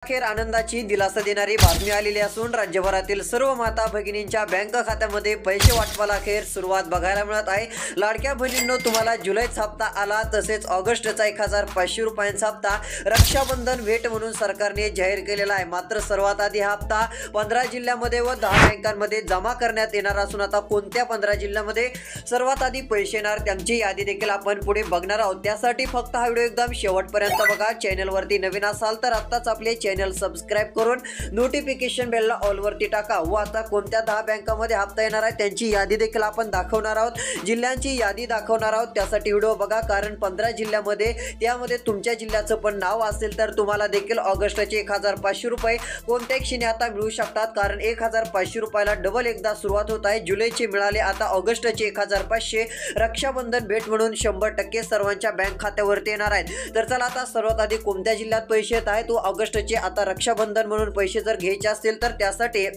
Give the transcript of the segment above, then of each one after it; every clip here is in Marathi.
अखेर आनंदाची दिलासा देणारी बातमी आलेली असून राज्यभरातील सर्व माता भगिनींच्या बँक खात्यामध्ये पैसे वाटपाला अखेर सुरुवात बघायला मिळत आहे। लाडक्या बहिणींनो, तुम्हाला जुलैचा हप्ता आला, तसेच ऑगस्टचा 1500 रुपयांचा हप्ता रक्षाबंधन भेट म्हणून सरकारने जाहीर केलेला आहे। मात्र सर्वात आधी हा हप्ता 15 जिल्ह्यांमध्ये व 10 बँकांमध्ये जमा करण्यात येणार असून आता कोणत्या 15 जिल्ह्यांमध्ये सर्वात आधी पैसे येणार त्यांची यादी देखील आपण पुढे बघणार आहोत। त्यासाठी फक्त हा व्हिडिओ एकदम शेवटपर्यंत बघा। चॅनलवरती नवीन असाल तर आत्ताच आपले चॅनल सबस्क्राइब करून नोटिफिकेशन बेलला ऑल वरती टाका व आता कोणत्या 10 बँकांमध्ये हप्ता येणार आहे त्यांची यादी देखील आपण दाखवणार आहोत, जिल्ह्यांची यादी दाखवणार आहोत। त्यासाठी व्हिडिओ बघा, कारण 15 जिल्ह्यामध्ये त्यामध्ये तुमच्या जिल्ह्याचं पण नाव असेल तर तुम्हाला देखील ऑगस्टचे 1500 रुपये कोणत्याही क्षणी आता मिळू शकतात, कारण 1500 रुपयाला डबल एकदा सुरुवात होत आहे। जुलैचे मिळाले, आता ऑगस्टचे 1500 रक्षाबंधन भेट म्हणून 100% सर्वांच्या बँक खात्यावरती येणार आहेत। तर चला आता सर्वात आधी कोणत्या जिल्ह्यात पैसे येत आहेत व ऑगस्टचे आता रक्षाबंधन म्हणून पैसे जर घ्यायचे असतील तर त्यासाठी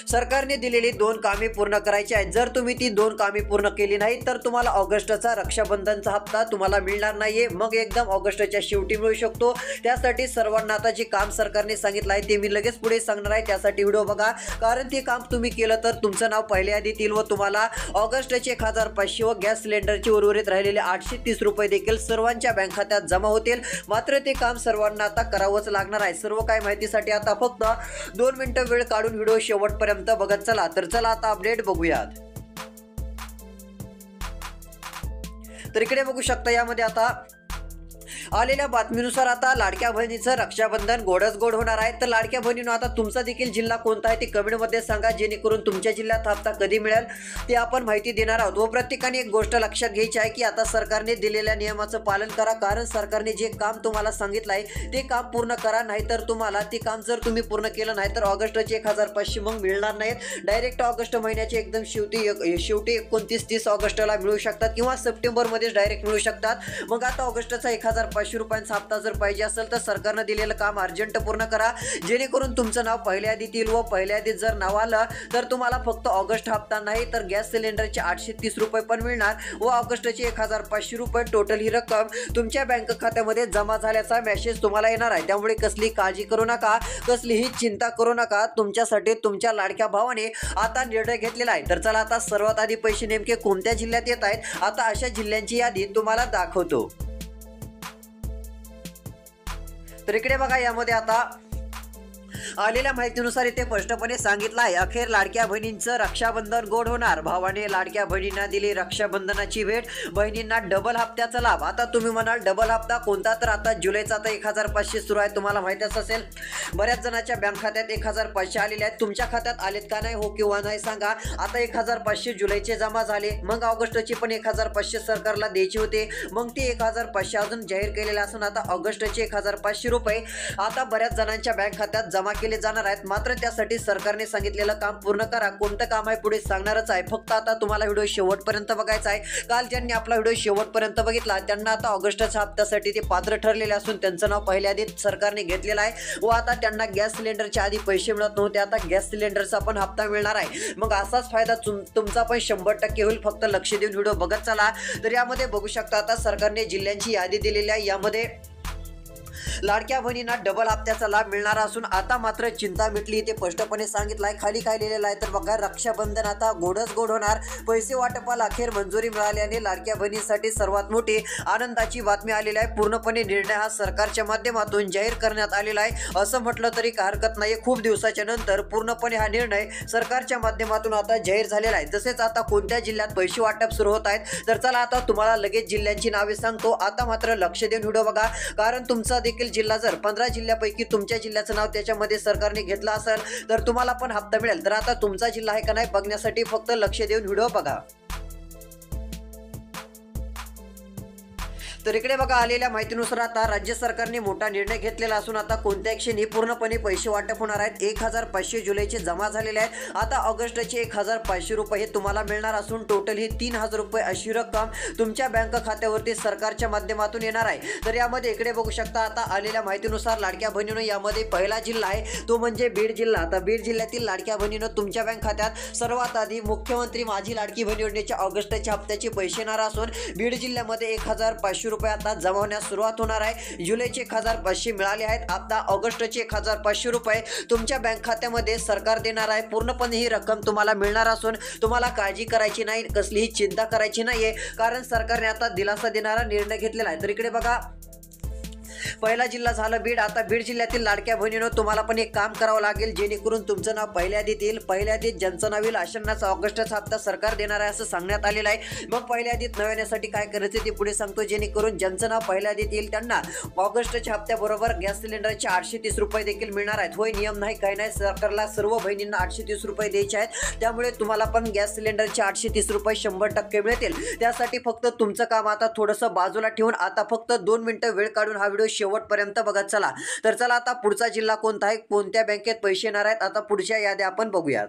सरकारने दिलेली 2 कामे पूर्ण करायची आहेत। जर तुम्ही ती 2 कामे पूर्ण केली नाही तर तुम्हाला ऑगस्टचा रक्षाबंधनचा हप्ता तुम्हाला मिळणार नाहीये, मग एकदम ऑगस्टच्या शेवटी मिळू शकतो। त्यासाठी सर्वांना आता जे काम सरकारने सांगितलं आहे ते मी लगेच पुढे सांगणार आहे, त्यासाठी व्हिडिओ बघा, कारण ते काम तुम्ही केलं तर तुमचं नाव पहिल्या यादीत येईल व तुम्हाला ऑगस्टचे 1500 व गॅस सिलेंडरचे उर्वरित राहिलेले 830 रुपये देखील सर्वांच्या बँक खात्यात जमा होतील। मात्र ते काम सर्वांना आता करावंच लागणार आहे। सर्व काही माहितीसाठी आता फक्त 2 मिनिटं वेळ काढून व्हिडिओ शेवटपर्यंत बघत चला। तर चला आता अपडेट बघूयात। तर इकडे बघू शकता, यामध्ये आता आलेल्या बातमीनुसार आता लाडक्या बहिणीचं रक्षाबंधन गोडच गोड होणार आहे। तर लाडक्या बहिणींनो, आता तुमचा देखील जिल्हा कोणता आहे ते कमेंटमध्ये सांगा, जेणेकरून तुमच्या जिल्ह्यात हप्ता कधी मिळेल ते आपण माहिती देणार आहोत। व प्रत्येकाने एक गोष्ट लक्षात घ्यायची आहे की आता सरकारने दिलेल्या नियमाचं पालन करा, कारण सरकारने जे काम तुम्हाला सांगितलं आहे ते काम पूर्ण करा, नाहीतर तुम्हाला ते काम जर तुम्ही पूर्ण केलं नाही तर ऑगस्टचे 1500 मग मिळणार नाहीत। डायरेक्ट ऑगस्ट महिन्याचे एकदम शेवटी 29-30 ऑगस्टला मिळू शकतात किंवा सप्टेंबरमध्येच डायरेक्ट मिळू शकतात। मग आता ऑगस्टचा 1500 रुपयांचा हप्ता जर पाहिजे असेल तर सरकारने दिलेलं काम अर्जंट पूर्ण करा, जेणेकरून तुमचं नाव पहिल्या यादीत येईल व पहिल्या यादीत जर नाव आलं तर तुम्हाला फक्त ऑगस्ट हप्ता नाही तर गॅस सिलेंडरचे 830 रुपये पण मिळणार व ऑगस्टचे 1500 रुपये टोटल ही रक्कम तुमच्या बँक खात्यामध्ये जमा झाल्याचा मेसेज तुम्हाला येणार आहे। त्यामुळे कसली काळजी करू नका, कसलीही चिंता करू नका, तुमच्यासाठी तुमच्या लाडक्या भावाने आता निर्णय घेतलेला आहे। तर चला आता सर्वात आधी पैसे नेमके कोणत्या जिल्ह्यात येत आहेत आता अशा जिल्ह्यांची यादी तुम्हाला दाखवतो। तर इकडे बघा, यामध्ये आता आलेल्या माहितीनुसार इथे स्पष्टपणे सांगितलं आहे, अखेर लाडक्या बहिणींचं रक्षाबंधन गोड होणार। भावाने लाडक्या बहिणींना दिली रक्षाबंधनाची भेट, बहिणींना डबल हप्त्याचा लाभ। आता तुम्ही म्हणाल डबल हप्ता कोणता, तर आता जुलैचा आता 1500 सुरू आहे, तुम्हाला माहितीच असेल। बऱ्याच जणांच्या बँक खात्यात 1500 आलेले आहेत, तुमच्या खात्यात आलेत का नाही, हो किंवा नाही सांगा। आता 1500 जुलैचे जमा झाले, मग ऑगस्टचे पण 1500 सरकारला द्यायचे होते, मग ते 1500 अजून जाहीर केलेले असून आता ऑगस्टचे 1500 रुपये आता बऱ्याच जणांच्या बँक खात्यात जमा केले जाणार आहेत। मात्र त्यासाठी सरकारने सांगितलेलं काम पूर्ण करा। कोणतं काम आहे पुढे सांगणारच आहे, फक्त आता तुम्हाला व्हिडिओ शेवटपर्यंत बघायचा आहे। काल ज्यांनी आपला व्हिडिओ शेवटपर्यंत बघितला त्यांना आता ऑगस्टच्या हप्त्यासाठी ते पात्र ठरलेले असून त्यांचं नाव पहिल्या यादीत सरकारने घेतलेलं आहे व आता त्यांना गॅस सिलेंडरच्या आधी पैसे मिळत नव्हते, आता गॅस सिलेंडरचा पण हप्ता मिळणार आहे। मग असाच फायदा तुमचा पण 100% होईल, फक्त लक्ष देऊन व्हिडिओ बघत चला। तर यामध्ये बघू शकता आता सरकारने जिल्ह्यांची यादी दिलेली आहे, यामध्ये लाडक्या बहिणींना डबल हप्त्याचा लाभ मिळणार असून आता मात्र चिंता मिटली, ते स्पष्टपणे सांगितलं आहे। खाली काय लिहिलेलं आहे तर बघा, रक्षाबंधन आता गोडच गोड होणार, पैसे वाटपाला अखेर मंजुरी मिळाल्याने लाडक्या बहिणींसाठी सर्वात मोठी आनंदाची बातमी आलेली आहे। पूर्णपणे निर्णय हा सरकारच्या माध्यमातून जाहीर करण्यात आलेला आहे असं म्हटलं तरी हरकत नाही। खूप दिवसाच्या नंतर पूर्णपणे हा निर्णय सरकारच्या माध्यमातून आता जाहीर झालेला आहे। तसेच आता कोणत्या जिल्ह्यात पैसे वाटप सुरू होत आहेत तर चला आता तुम्हाला लगेच जिल्ह्यांची नावे सांगतो। आता मात्र लक्ष देऊन व्हिडिओ बघा, कारण तुमचा देखील जिल्हा जर 15 जिल्ह्यापैकी तुमच्या जिल्ह्याचं नाव त्याच्यामध्ये सरकारने घेतलं असेल तर तुम्हाला पण हप्ता मिळेल। तर आता तुमचा जिल्हा आहे का नाही बघण्यासाठी फक्त लक्ष देऊन व्हिडिओ बघा। तर इकडे बघा, आलेल्या माहितीनुसार आता राज्य सरकारने मोठा निर्णय घेतलेला असून आता कोणत्या क्षणी पूर्णपणे पैसे वाटप होणार आहेत। 1500 जुलैचे जमा झालेले आहेत, आता ऑगस्टचे 1500 रुपये हे तुम्हाला मिळणार असून टोटल ही 3000 रुपये अशी रक्कम तुमच्या बँक खात्यावरती सरकारच्या माध्यमातून येणार आहे। तर यामध्ये इकडे बघू शकता, आता आलेल्या माहितीनुसार लाडक्या बहिणीनं यामध्ये पहिला जिल्हा आहे तो म्हणजे बीड जिल्हा। आता बीड जिल्ह्यातील लाडक्या बहिणीनं तुमच्या बँक खात्यात सर्वात आधी मुख्यमंत्री माझी लाडकी बहीण योजनेच्या ऑगस्टच्या हप्त्याचे पैसे येणार असून बीड जिल्ह्यामध्ये 1500 रुपये आता जमा होण्यास सुरुवात होणार आहे। जुलैचे 1500 मिळाले आहेत। आता ऑगस्टचे 1500 रुपये तुमच्या बँक खात्यामध्ये सरकार देणार आहे। पूर्णपणे ही रक्कम तुम्हाला मिळणार असून तुम्हाला काळजी करायची नाही, कसलीही चिंता करायची नाहीये, कारण सरकारने आता दिलासा देणारा निर्णय घेतलेला आहे। तर इकडे बघा, पहिला जिल्हा झालं बीड। आता बीड जिल्ह्यातील लाडक्या बहिणींनो तुम्हाला पण एक काम करावं लागेल, जेणेकरून तुमचं नाव पहिल्या यादीत येईल। पहिल्या यादीत ज्यांचं नाव येईल अशांनाच ऑगस्टचा हप्ता सरकार देणार आहे असं सांगण्यात आलेलं आहे। मग पहिल्या यादीत नाव येण्यासाठी काय करायचं ते पुढे सांगतो, जेणेकरून ज्यांचं नाव पहिल्या यादीत येईल त्यांना ऑगस्टच्या हप्त्याबरोबर गॅस सिलेंडरचे 830 रुपये देखील मिळणार आहेत। होय, नियम नाही काही नाही, सरकारला सर्व बहिणींना 830 रुपये द्यायचे आहेत। त्यामुळे तुम्हाला पण गॅस सिलेंडरचे 830 रुपये 100% मिळतील। त्यासाठी फक्त तुमचं काम आता थोडंसं बाजूला ठेवून आता फक्त 2 मिनिटं वेळ काढून हा व्हिडिओ शेवटपर्यंत बघत चला। तर चला, आता पुढचा जिल्हा कोणता आहे, कोणत्या बँकेत पैसे येणार आहेत, आता पुढच्या याद्या आपण बघूयात।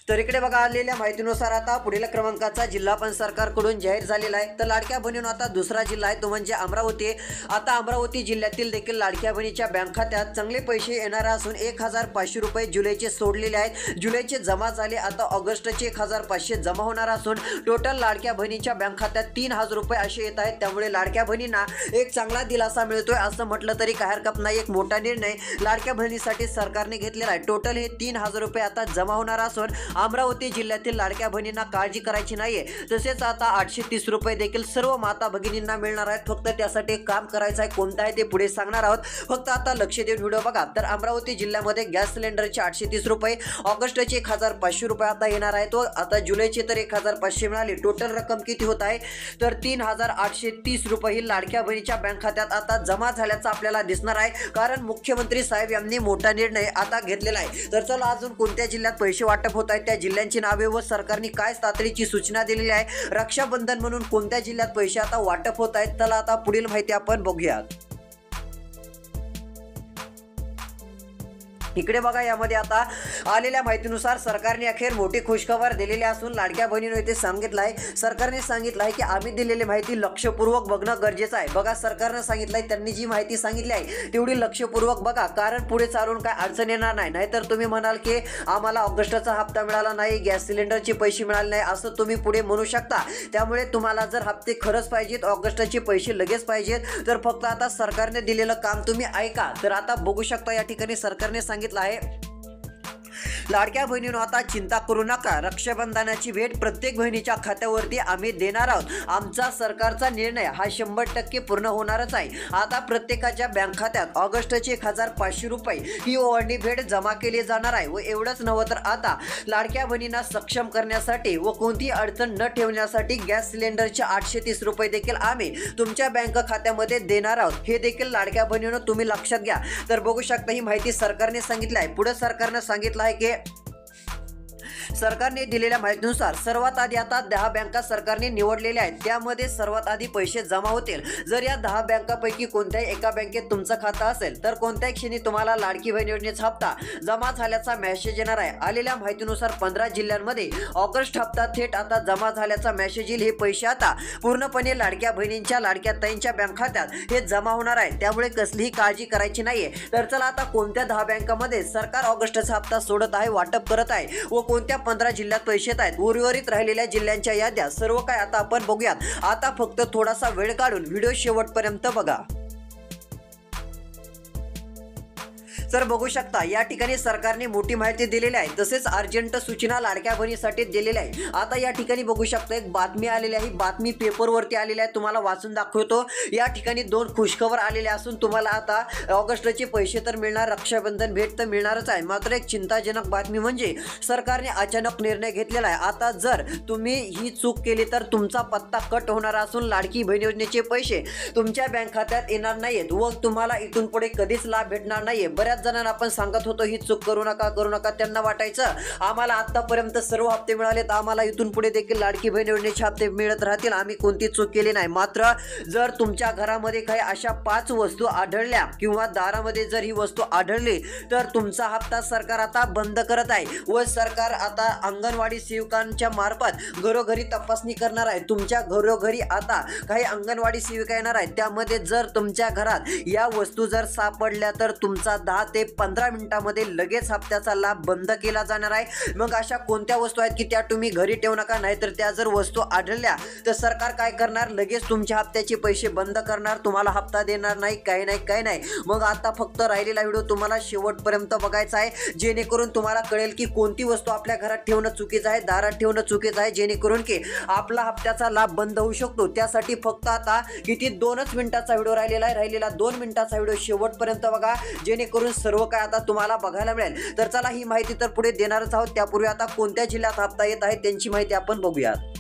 तर इकडे बघा, आलेल्या माहितीनुसार आता पुढील क्रमांकाचा जिल्हा पण सरकारकडून जाहीर झालेला आहे। तर लाडक्या बहिणींनो आता दुसरा जिल्हा आहे तो म्हणजे अमरावती। आता अमरावती जिल्ह्यातील देखील लाडक्या बहिणीच्या बँक खात्यात चांगले पैसे येणार असून 1500 रुपये जुलैचे सोडलेले आहेत। जुलैचे जमा झाले, आता ऑगस्टचे 1500 जमा होणार असून टोटल लाडक्या बहिणीच्या बँक खात्यात 3000 रुपये असे येत आहेत। त्यामुळे लाडक्या बहिणींना एक चांगला दिलासा मिळतोय असं म्हटलं तरी काही हरकत नाही। एक मोठा निर्णय लाडक्या बहिणीसाठी सरकारने घेतलेला आहे। टोटल हे 3000 रुपये आता जमा होणार असून अमरावती जिल्ह्यातील लाडक्या बहिणींना काळजी करायची नाहीये। तसेच आता 830 रुपये देखील सर्व माता भगिनींना मिळणार आहेत। फक्त त्यासाठी काम करायचं आहे, कोणतं आहे ते पुढे सांगणार आहोत, फक्त आता लक्ष देऊन व्हिडिओ बघा। तर अमरावती जिल्ह्यामध्ये गॅस सिलेंडरचे 830 रुपये, ऑगस्टचे 1500 रुपये आता येणार आहे। तो आता जुलैचे तर 1500 मिळाले। टोटल रक्कम किती होत आहे तर 3830 रुपये ही लाडक्या बहिणीच्या बँक खात्यात आता जमा झाल्याचं आपल्याला दिसणार आहे, कारण मुख्यमंत्री साहेब यांनी मोठा निर्णय आता घेतलेला आहे। तर चला, अजून कोणत्या जिल्ह्यात पैसे वाटप होत आहेत, त्या जिल्ह्यांची नावे व सरकारने काय तातडीची सूचना दिलेली आहे, रक्षाबंधन म्हणून कोणत्या जिल्ह्यात पैसे आता वाटप होत आहेत, चला आता पुढील माहिती आपण बघूयात। इकडे बघा, यामध्ये आता आलेल्या माहितीनुसार सरकारने अखेर मोठी खुशखबर दिलेली असून लाडक्या बहिणींनो इथे सांगितलं आहे, सरकारने सांगितलं आहे की आम्ही दिलेली माहिती लक्षपूर्वक बघणं गरजेचं आहे। बघा, सरकारने सांगितलं आहे, त्यांनी जी माहिती सांगितली आहे तेवढी लक्षपूर्वक बघा, कारण पुढे चालून काय अडचण येणार नाही। नाहीतर तुम्ही म्हणाल की आम्हाला ऑगस्टचा हप्ता मिळाला नाही, गॅस सिलेंडरचे पैसे मिळाले नाही असं तुम्ही पुढे म्हणू शकता। त्यामुळे तुम्हाला जर हप्ते खरंच पाहिजेत, ऑगस्टचे पैसे लगेच पाहिजेत, तर फक्त आता सरकारने दिलेलं काम तुम्ही ऐका। तर आता बघू शकता, या ठिकाणी सरकारने सांगितलं आहे, लाडक्या बहिणींनो आता चिंता करू नका, रक्षाबंधनाची भेट प्रत्येक बहिणीच्या खात्यावरती आम्ही देणार आहोत। आमचा सरकारचा निर्णय हा 100% पूर्ण होणारच आहे। आता प्रत्येकाच्या बँक खात्यात ऑगस्टचे 1500 रुपये ही ओवाळणी भेट जमा केली जाणार आहे। व एवढंच नव्हे तर आता लाडक्या बहिणींना सक्षम करण्यासाठी व कोणतीही अडचण न ठेवण्यासाठी गॅस सिलेंडरचे 830 रुपये देखील आम्ही तुमच्या बँक खात्यामध्ये देणार आहोत। हे देखील लाडक्या बहिणींनो तुम्ही लक्षात घ्या। तर बघू शकता, ही माहिती सरकारने सांगितली आहे। पुढे सरकारने सांगितलं आहे की सरकारने दिलेल्या माहितीनुसार सर्वात आधी आता 10 बँका सरकारने निवडलेल्या आहेत, त्यामध्ये सर्वात आधी पैसे जमा होतील। जर या 10 बँकापैकी कोणत्याही एका बँकेत तुमचं खातं असेल तर कोणत्याही क्षणी तुम्हाला लाडकी बहीण योजनेचा हप्ता जमा झाल्याचा मेसेज येणार आहे। आलेल्या माहितीनुसार 15 जिल्ह्यांमध्ये ऑगस्ट हप्ता थेट आता जमा झाल्याचा मेसेज येईल। हे पैसे आता पूर्णपणे लाडक्या बहिणींच्या, लाडक्या ताईंच्या बँक खात्यात हे जमा होणार आहे, त्यामुळे कसलीही काळजी करायची नाहीये। तर चला, आता कोणत्या 10 बँकांमध्ये सरकार ऑगस्टचा हप्ता सोडत आहे, वाटप करत आहे व कोणत्या 15 जिल्ह्यात पैसे येत आहेत, उर्वरित राहिलेल्या जिल्ह्यांच्या याद्या सर्व काय आता आपण बघूयात। आता फक्त थोडासा वेळ काढून व्हिडिओ शेवटपर्यंत बघा। तर बघू शकता, या ठिकाणी सरकारने मोठी माहिती दिलेली आहे। तसेच अर्जंट सूचना लाडक्या बहिणीसाठी दिलेली आहे। आता या ठिकाणी बघू शकता, एक बातमी आलेली आहे, बातमी पेपरवरती आलेली आहे, तुम्हाला वाचून दाखवतो। या ठिकाणी 2 खुशखबर आलेल्या असून तुम्हाला आता ऑगस्टचे पैसे तर मिळणार, रक्षाबंधन भेट तर मिळणारच आहे। मात्र एक चिंताजनक बातमी म्हणजे सरकारने अचानक निर्णय घेतलेला आहे। आता जर तुम्ही ही चूक केली तर तुमचा पत्ता कट होणार असून लाडकी बहीण योजनेचे पैसे तुमच्या बँक खात्यात येणार नाहीत व तुम्हाला इथून पुढे कधीच लाभ भेटणार नाहीये। बऱ्याच जणांना आपण सांगत होतो ही चूक करू नका, त्यांना वाटायचं आम्हाला आतापर्यंत सर्व हप्ते मिळालेत, आम्हाला इथून पुढे देखील लाडकी बहीण योजनेचे हप्ते मिळत राहतील, आम्ही कोणती चूक केली नाही। मात्र जर तुमच्या घरामध्ये काही अशा 5 वस्तू आढळल्या किंवा दारामध्ये जर ही वस्तू आढळली तर तुमचा हप्ता सरकार आता बंद करत आहे व सरकार आता अंगणवाडी सेविकांच्या मार्फत घरोघरी तपासणी करणार आहे। तुमच्या घरोघरी आता काही अंगणवाडी सेविका येणार आहेत, त्यामध्ये जर तुमच्या घरात या वस्तू जर सापडल्या तर तुमचा 10 ते 15 मिनिटांमध्ये लगेच हप्त्याचा लाभ बंद केला जाणार आहे। मग अशा कोणत्या वस्तू आहेत की त्या तुम्ही घरी ठेवू नका, नाहीतर त्या जर वस्तू आढळल्या तर सरकार काय करणार, लगेच तुमच्या हप्त्याचे पैसे बंद करणार, तुम्हाला हप्ता देणार नाही, काही नाही। मग आता फक्त राहिलेला व्हिडिओ तुम्हाला शेवटपर्यंत बघायचा आहे, जेणेकरून तुम्हाला कळेल की कोणती वस्तू आपल्या घरात ठेवणं चुकीचं आहे, दारात ठेवणं चुकीचं आहे, जेणेकरून की आपला हप्त्याचा लाभ बंद होऊ शकतो। त्यासाठी फक्त आता किती 2च मिनिटाचा व्हिडिओ राहिलेला आहे, राहिलेला 2 मिनिटाचा व्हिडिओ शेवटपर्यंत बघा, जेणेकरून सर्व काय आता तुम्हाला बघायला मिळेल। तर चला ही माहिती तर पुढे देणारच आहोत, त्यापूर्वी आता कोणत्या जिल्ह्यात हप्ता येत आहे त्यांची माहिती आपण बघूयात।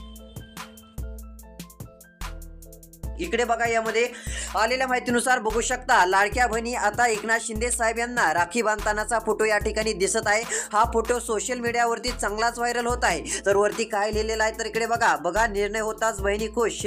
इकडे बघा, यामध्ये आलेल्या माहितीनुसार बघू शकता, लाडक्या बहिणी आता एकनाथ शिंदे साहेब यांना राखी बांधतानाचा फोटो या ठिकाणी दिसत आहे। हा फोटो सोशल मीडियावरती चांगलाच व्हायरल होत आहे। तर वरती काय लिहिलेलं आहे तर इकडे बघा, निर्णय होताच बहिणी खुश,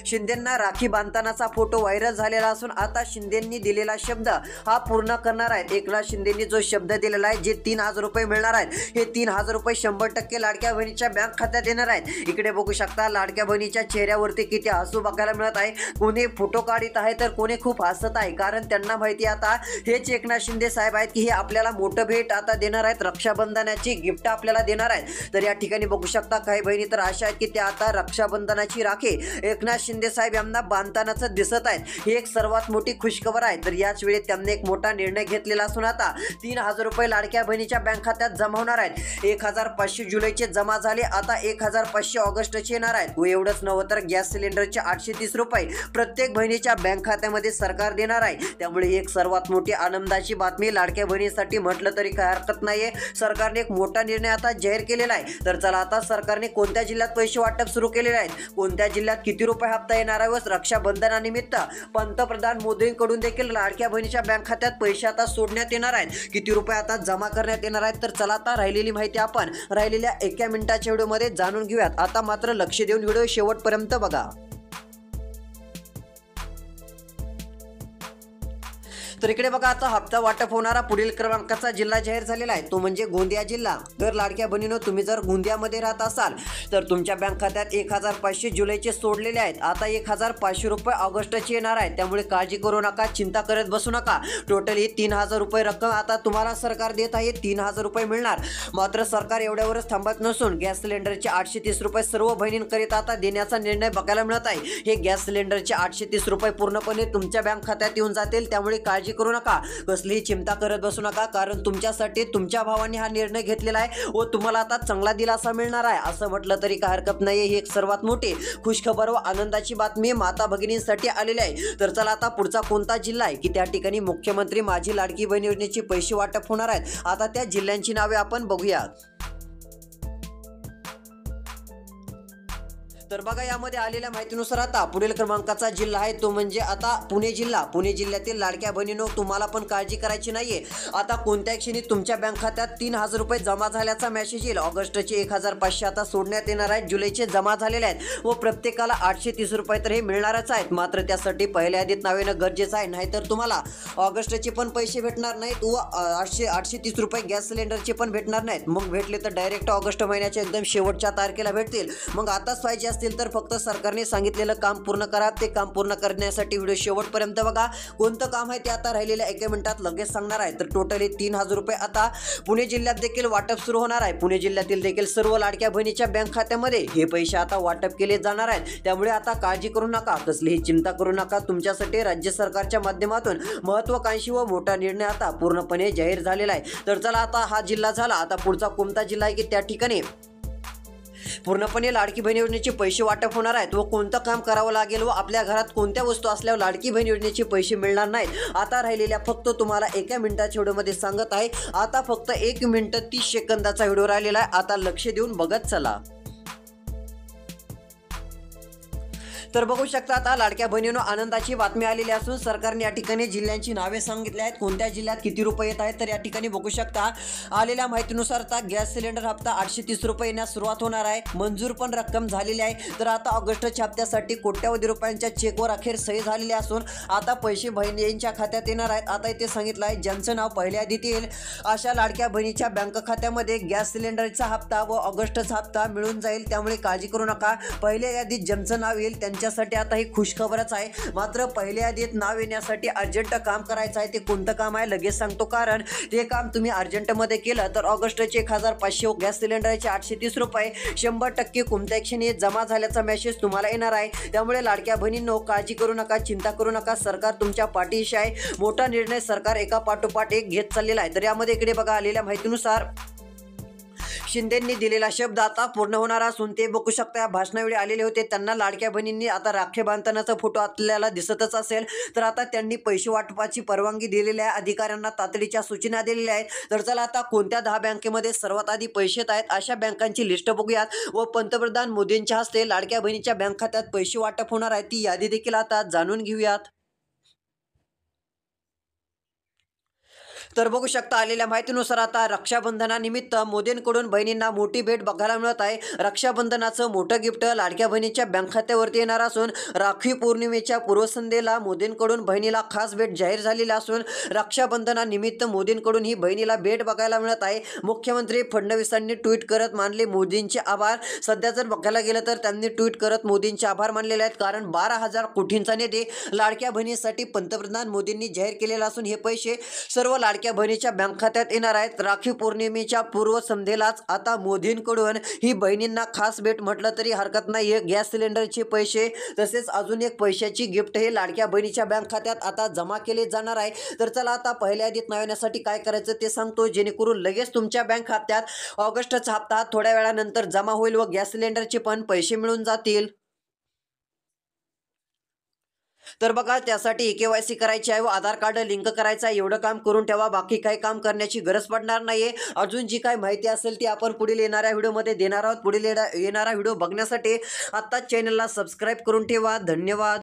शिंदेंना राखी बांधतानाचा फोटो व्हायरल झालेला असून आता शिंदेंनी दिलेला शब्द हा पूर्ण करणार आहेत। एकनाथ शिंदेंनी जो शब्द दिलेला आहे, जे 3000 रुपये मिळणार आहेत, हे 3000 रुपये 100% लाडक्या बहिणीच्या बँक खात्यात येणार आहेत। इकडे बघू शकता, लाडक्या बहिणीच्या चेहऱ्यावरती किती हसू मिळत आहे, कोणी फोटो काढत आहे तर कोणी खूप हसत आहे, कारण त्यांना माहिती आता हेच एकनाथ शिंदे साहेब आहेत की हे आपल्याला मोठं भेट आता देणार आहेत, रक्षाबंधनाची गिफ्ट आपल्याला देणार आहेत। तर या ठिकाणी बघू शकता, काही बहिणी तर अशा आहेत की त्या आता रक्षाबंधनाची राखी एकनाथ शिंदे साहेब यांना बांधतानाच दिसत आहेत। ही एक सर्वात मोठी खुशखबर आहे। तर याच वेळी त्यांनी एक मोठा निर्णय घेतलेला असून आता 3000 रुपये लाडक्या बहिणीच्या बँक खात्यात जमा होणार आहेत। 1500 जुलैचे जमा झाले, आता 1500 ऑगस्टचे येणार आहेत। व एवढंच नव्हतं तर गॅस सिलेंडरचे 830 रुपये प्रत्येक बहिणीच्या बँक खात्यामध्ये सरकार देणार आहे। त्यामुळे ही एक सर्वात मोठी आनंदाची बातमी लाडक्या बहिणीसाठी म्हटलं तरी काय हरकत नाहीये। सरकारने एक मोठा निर्णय आता जाहीर केलेला आहे। तर चला, आता सरकारने कोणत्या जिल्ह्यात पैसे वाटप सुरू केलेले आहेत, कोणत्या जिल्ह्यात किती रुपये हप्ता येणार आहे, व रक्षाबंधनानिमित्त पंतप्रधान मोदींकडून देखील लाडक्या बहिणीच्या बँक खात्यात पैसे आता सोडण्यात येणार आहेत, किती रुपये आता जमा करण्यात येणार आहेत। तर चला, आता राहिलेली माहिती आपण राहिलेल्या 1 मिनिटाच्या व्हिडिओमध्ये जाणून घेऊयात। आता मात्र लक्ष देऊन व्हिडिओ शेवटपर्यंत बघा। तर इकडे बघा, आता हप्ता वाटप होणारा पुढील क्रमांकाचा जिल्हा जाहीर झालेला आहे, तो म्हणजे गोंदिया जिल्हा। तर लाडक्या बहिणीनो, तुम्ही जर गोंदियामध्ये राहत असाल तर तुमच्या बँक खात्यात 1500 जुलैचे सोडलेले आहेत, आता 1500 रुपये ऑगस्टचे येणार आहेत। त्यामुळे काळजी करू नका, चिंता करत बसू नका। टोटली 3000 रुपये रक्कम आता तुम्हाला सरकार देत आहे, 3000 रुपये मिळणार। मात्र सरकार एवढ्यावरच थांबत नसून गॅस सिलेंडरचे 830 रुपये सर्व बहिणींकरिता आता देण्याचा निर्णय बघायला मिळत आहे। हे गॅस सिलेंडरचे 830 रुपये पूर्णपणे तुमच्या बँक खात्यात येऊन जातील, त्यामुळे काळजी करू नका, कसलीही चिंता करत बसू नका, कारण तुमच्यासाठी तुमच्या भावाने हा निर्णय घेतलेला आहे व तुम्हाला आता चांगला दिलासा मिळणार आहे, असं म्हटलं तरी काय हरकत नाहीये। ही एक सर्वात मोठी खुशखबर व आनंदाची बातमी माता भगिनींसाठी आलेली आहे। तर चला, आता पुढचा कोणता जिल्हा आहे की त्या ठिकाणी मुख्यमंत्री माझी लाडकी बहीण योजनेचे पैसे वाटप होणार आहेत, आता त्या जिल्ह्यांची नावे आपण बघूया। तर बघा, यामध्ये आलेल्या माहितीनुसार आता पुढील क्रमांकाचा जिल्हा आहे, तो म्हणजे आता पुणे जिल्हा। पुणे जिल्ह्यातील लाडक्या बहिणींनो, तुम्हाला पण काळजी करायची नाहीये। आता कोणत्या क्षणी तुमच्या बँक खात्यात 3000 रुपये जमा झाल्याचा मेसेज येईल। ऑगस्टचे 1500 आता सोडण्यात येणार आहेत, जुलैचे जमा झालेले आहेत व प्रत्येकाला 830 रुपये तर हे मिळणारच आहेत। मात्र त्यासाठी पहिल्या यादीत नाव येणं गरजेचं आहे, नाहीतर तुम्हाला ऑगस्टचे पण पैसे भेटणार नाहीत व 830 रुपये गॅस सिलेंडरचे पण भेटणार नाहीत। मग भेटले तर डायरेक्ट ऑगस्ट महिन्याच्या एकदम शेवटच्या तारखेला भेटतील। मग आताच पाहिजे तर फक्त सरकारने सांगितलेलं काम पूर्ण करा। ते काम पूर्ण करण्यासाठी व्हिडिओ शेवटपर्यंत बघा। कोणतं काम आहे ते आता राहिलेल्या 1 मिनिटात लगेच सांगणार आहे। तर टोटली 3000 रुपये आता पुणे जिल्ह्यात देखील वाटप सुरू होणार आहे। पुणे जिल्ह्यातील देखील सर्व लाडक्या बहिणीच्या बँक खात्यामध्ये हे पैसे आता वाटप केले जाणार आहेत। त्यामुळे आता काळजी करू नका, कसलीही चिंता करू नका। तुमच्यासाठी राज्य सरकारच्या माध्यमातून महत्त्वाकांक्षी व मोठा निर्णय आता पूर्णपणे जाहीर झालेला आहे। तर चला, आता हा जिल्हा झाला। आता पुढचा कोणता जिल्हा आहे की त्या ठिकाणी पूर्णपणे लाडकी बहीण योजनेचे पैसे वाटप होणार आहेत व कोणतं काम करावं लागेल व आपल्या घरात कोणत्या वस्तू असल्यावर लाडकी बहीण योजनेचे पैसे मिळणार नाहीत। आता राहिलेल्या फक्त तुम्हाला 1 मिनिटाच्या व्हिडिओमध्ये सांगत आहे। आता फक्त 1 मिनिट 30 सेकंदाचा व्हिडिओ राहिलेला आहे, आता लक्ष देऊन बघत चला। तर बघू शकता, आता लाडक्या बहिणींनो आनंदाची बातमी आलेली असून सरकारने या ठिकाणी जिल्ह्यांची नावे सांगितली आहेत, कोणत्या जिल्ह्यात किती रुपये येत आहेत। तर या ठिकाणी बघू शकता, आलेल्या माहितीनुसार आता गॅस सिलेंडर हप्ता 830 रुपये येण्यास सुरुवात होणार आहे। मंजूर पण रक्कम झालेली आहे। तर आता ऑगस्टच्या हप्त्यासाठी कोट्यावधी रुपयांच्या चेकवर अखेर सही झालेली असून आता पैसे बहिणींच्या खात्यात येणार आहेत। आता इथे सांगितलं आहे, ज्यांचं नाव पहिल्या यादीत येईल अशा लाडक्या बहिणीच्या बँक खात्यामध्ये गॅस सिलेंडरचा हप्ता व ऑगस्टचा हप्ता मिळून जाईल। त्यामुळे काळजी करू नका, पहिल्या यादीत ज्यांचं नाव येईल तुमच्यासाठी आता ही खुशखबरच आहे। मात्र पहिल्या यादीत नाव येण्यासाठी अर्जंट काम करायचं आहे। ते कोणतं काम आहे लगेच सांगतो, कारण ते काम तुम्ही अर्जंटमध्ये केलं तर ऑगस्टचे 1500 गॅस सिलेंडरचे 830 रुपये 100% कोणत्या क्षणी जमा झाल्याचा मेसेज तुम्हाला येणार आहे। त्यामुळे लाडक्या बहिणींनो, काळजी करू नका, चिंता करू नका, सरकार तुमच्या पाठीशी आहे। मोठा निर्णय सरकार एका पाठोपाठ एक घेत चाललेला आहे। तर यामध्ये इकडे बघा, आलेल्या माहितीनुसार शिंदेंनी दिलेला शब्द आता पूर्ण होणार असून ते बघू शकता, भाषणावेळी आलेले होते। त्यांना लाडक्या बहिणींनी आता राखी बांधतानाचा फोटो आपल्याला दिसतच असेल, तर आता त्यांनी पैसे वाटपाची परवानगी दिलेली आहे, अधिकाऱ्यांना तातडीच्या सूचना दिलेल्या आहेत। तर चला आता कोणत्या 10 बँकेमध्ये सर्वात आधी पैसे येत आहेत अशा बँकांची लिस्ट बघूयात व पंतप्रधान मोदींच्या हस्ते लाडक्या बहिणीच्या बँक खात्यात पैसे वाटप होणार आहे ती यादी देखील आता जाणून घेऊयात। तर बघू शकता, आलेल्या माहितीनुसार आता रक्षाबंधनानिमित्त मोदींकडून बहिणींना मोठी भेट बघायला मिळत आहे। रक्षाबंधनाचं मोठं गिफ्ट लाडक्या बहिणीच्या बँक खात्यावरती येणार असून राखी पौर्णिमेच्या पूर्वसंध्येला मोदींकडून बहिणीला खास भेट जाहीर झालेली असून रक्षाबंधनानिमित्त मोदींकडून ही बहिणीला भेट बघायला मिळत आहे। मुख्यमंत्री फडणवीसांनी ट्विट करत मानले मोदींचे आभार। सध्या जर बघायला गेलं तर त्यांनी ट्विट करत मोदींचे आभार मानलेले आहेत, कारण 12,000 कोटींचा निधी लाडक्या बहिणीसाठी पंतप्रधान मोदींनी जाहीर केलेला असून हे पैसे सर्व लाडक्या बहिणीच्या बँक खात्यात येणार आहेत। राखी पौर्णिमेच्या पूर्वसंध्येलाच आता मोदींकडून ही बहिणींना खास भेट म्हटलं तरी हरकत नाही। गॅस सिलेंडरचे पैसे तसेच अजून एक पैशाची गिफ्ट हे लाडक्या बहिणीच्या बँक खात्यात आता जमा केले जाणार आहे। तर चला आता पहिल्या यादीत नाव येण्यासाठी काय करायचं ते सांगतो, जेणेकरून लगेच तुमच्या बँक खात्यात ऑगस्टचा हप्ता थोड्या वेळानंतर जमा होईल व गॅस सिलेंडरचे पण पैसे मिळून जातील। तर बघा, त्यासाठी KYC करायची आहे व आधार कार्ड लिंक करायचं आहे। एवढं काम करून ठेवा, बाकी काही काम करण्याची गरज पडणार नाहीये। अजून जी काही माहिती असेल ती आपण पुढील येणाऱ्या व्हिडिओमध्ये देणार आहोत। पुढील येणारा व्हिडिओ बघण्यासाठी आत्ताच चॅनलला सबस्क्राईब करून ठेवा। धन्यवाद।